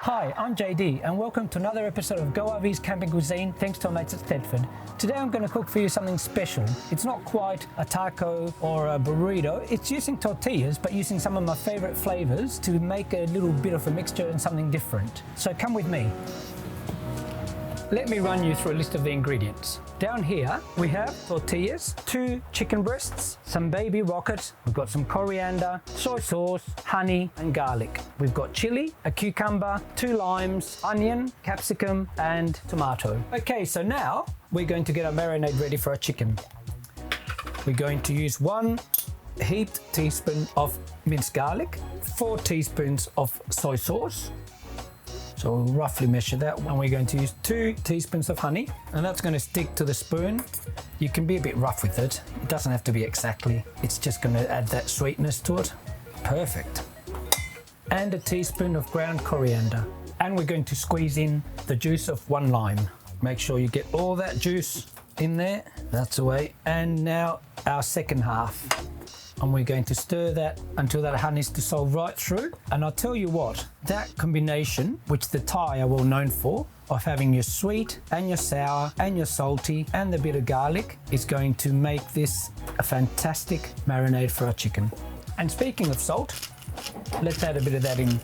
Hi, I'm JD and welcome to another episode of Go RV's Camping Cuisine thanks to our mates at Thetford. Today I'm going to cook for you something special. It's not quite a taco or a burrito, it's using tortillas but using some of my favourite flavours to make a little bit of a mixture and something different. So come with me. Let me run you through a list of the ingredients. Down here we have tortillas, 2 chicken breasts, some baby rocket, we've got some coriander, soy sauce, honey and garlic. We've got chili, a cucumber, 2 limes, onion, capsicum and tomato. Okay, so now we're going to get our marinade ready for our chicken. We're going to use 1 heaped teaspoon of minced garlic, 4 teaspoons of soy sauce. So we'll roughly measure that, and we're going to use 2 teaspoons of honey, and that's going to stick to the spoon. You can be a bit rough with it. It doesn't have to be exactly. It's just going to add that sweetness to it. Perfect. And a teaspoon of ground coriander. And we're going to squeeze in the juice of 1 lime. Make sure you get all that juice in there. That's the way. And now our second half. And we're going to stir that until that honey's dissolved right through. And I'll tell you what, that combination, which the Thai are well known for, of having your sweet and your sour and your salty and the bit of garlic, is going to make this a fantastic marinade for our chicken. And speaking of salt, let's add a bit of that in.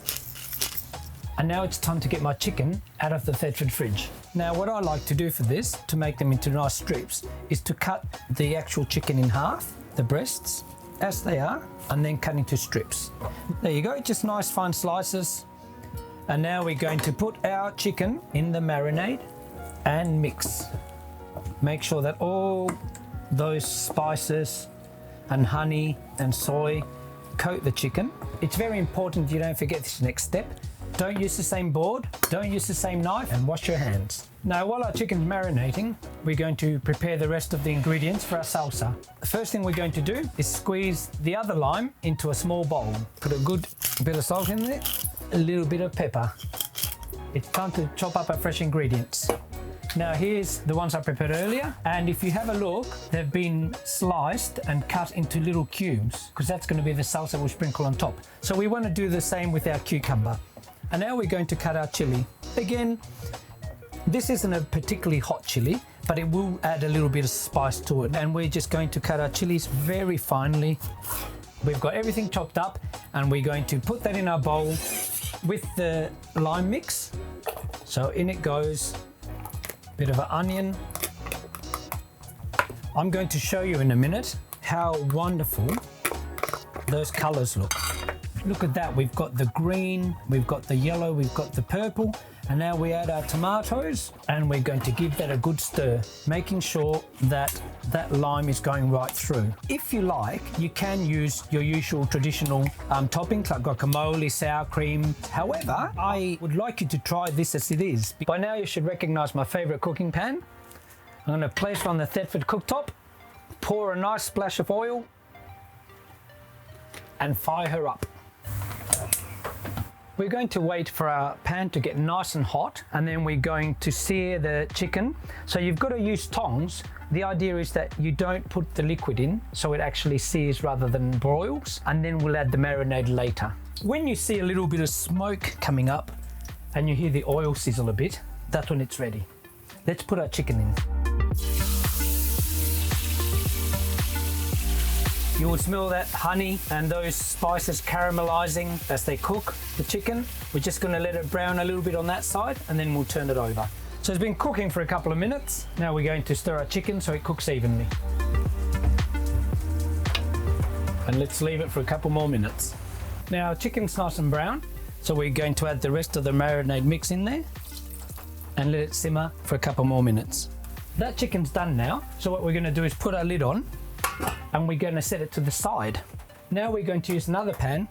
And now it's time to get my chicken out of the Thetford fridge. Now what I like to do for this, to make them into nice strips, is to cut the actual chicken in half, the breasts, as they are, and then cut into strips. There you go, just nice fine slices. And now we're going to put our chicken in the marinade and mix. Make sure that all those spices and honey and soy coat the chicken. It's very important you don't forget this next step. Don't use the same board, don't use the same knife, and wash your hands. Now while our chicken's marinating, we're going to prepare the rest of the ingredients for our salsa. The first thing we're going to do is squeeze the other lime into a small bowl. Put a good bit of salt in there, a little bit of pepper. It's time to chop up our fresh ingredients. Now here's the ones I prepared earlier, and if you have a look, they've been sliced and cut into little cubes, because that's going to be the salsa we'll sprinkle on top. So we want to do the same with our cucumber. And now we're going to cut our chili. Again, this isn't a particularly hot chili, but it will add a little bit of spice to it. And we're just going to cut our chilies very finely. We've got everything chopped up, and we're going to put that in our bowl with the lime mix. So in it goes a bit of an onion. I'm going to show you in a minute how wonderful those colors look. Look at that, we've got the green, we've got the yellow, we've got the purple, and now we add our tomatoes, and we're going to give that a good stir, making sure that that lime is going right through. If you like, you can use your usual traditional toppings like guacamole, sour cream. However, I would like you to try this as it is. By now you should recognize my favorite cooking pan. I'm going to place it on the Thetford cooktop, pour a nice splash of oil, and fire her up. We're going to wait for our pan to get nice and hot, and then we're going to sear the chicken. So you've got to use tongs. The idea is that you don't put the liquid in, so it actually sears rather than broils, and then we'll add the marinade later. When you see a little bit of smoke coming up and you hear the oil sizzle a bit, that's when it's ready. Let's put our chicken in. You will smell that honey and those spices caramelizing as they cook the chicken. We're just going to let it brown a little bit on that side, and then we'll turn it over. So it's been cooking for a couple of minutes. Now we're going to stir our chicken so it cooks evenly. And let's leave it for a couple more minutes. Now our chicken's nice and brown, so we're going to add the rest of the marinade mix in there and let it simmer for a couple more minutes. That chicken's done now, so what we're going to do is put our lid on, and we're going to set it to the side. Now we're going to use another pan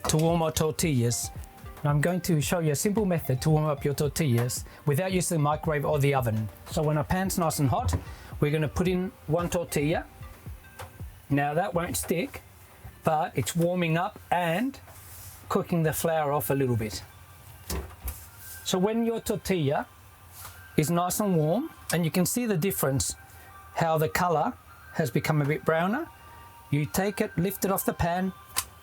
to warm our tortillas. And I'm going to show you a simple method to warm up your tortillas without using the microwave or the oven. So when our pan's nice and hot, we're going to put in 1 tortilla. Now that won't stick, but it's warming up and cooking the flour off a little bit. So when your tortilla is nice and warm, and you can see the difference, how the color has become a bit browner, you take it, lift it off the pan,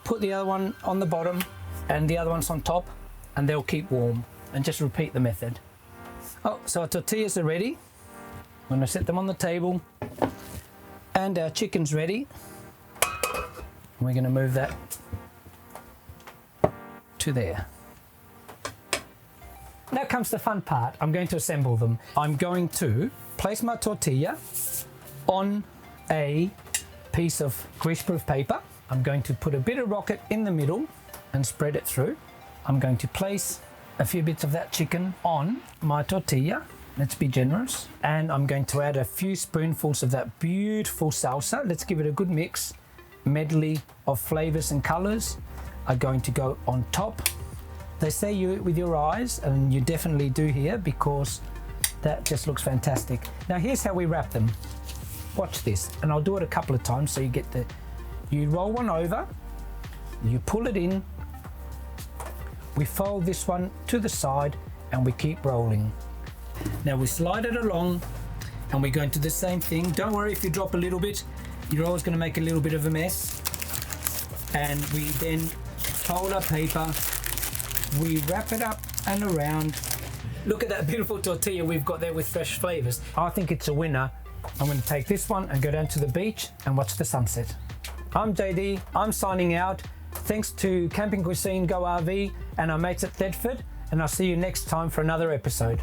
put the other one on the bottom and the other one's on top, and they'll keep warm. and just repeat the method. Oh, so our tortillas are ready. I'm going to set them on the table, and our chicken's ready. We're going to move that to there. Now comes the fun part. I'm going to assemble them. I'm going to place my tortilla on a piece of greaseproof paper. I'm going to put a bit of rocket in the middle and spread it through. I'm going to place a few bits of that chicken on my tortilla. Let's be generous. And I'm going to add a few spoonfuls of that beautiful salsa. Let's give it a good mix. Medley of flavors and colors are going to go on top. They say you eat with your eyes, and you definitely do here, because that just looks fantastic. Now here's how we wrap them. Watch this, and I'll do it a couple of times so you get you roll one over, you pull it in, we fold this one to the side, and we keep rolling. Now we slide it along, and we're going to do the same thing. Don't worry if you drop a little bit, you're always going to make a little bit of a mess. And we then fold our paper, we wrap it up and around. Look at that beautiful tortilla we've got there with fresh flavors. I think it's a winner. I'm going to take this one and go down to the beach and watch the sunset. I'm JD, I'm signing out. Thanks to Camping Cuisine Go RV and our mates at Thetford, and I'll see you next time for another episode.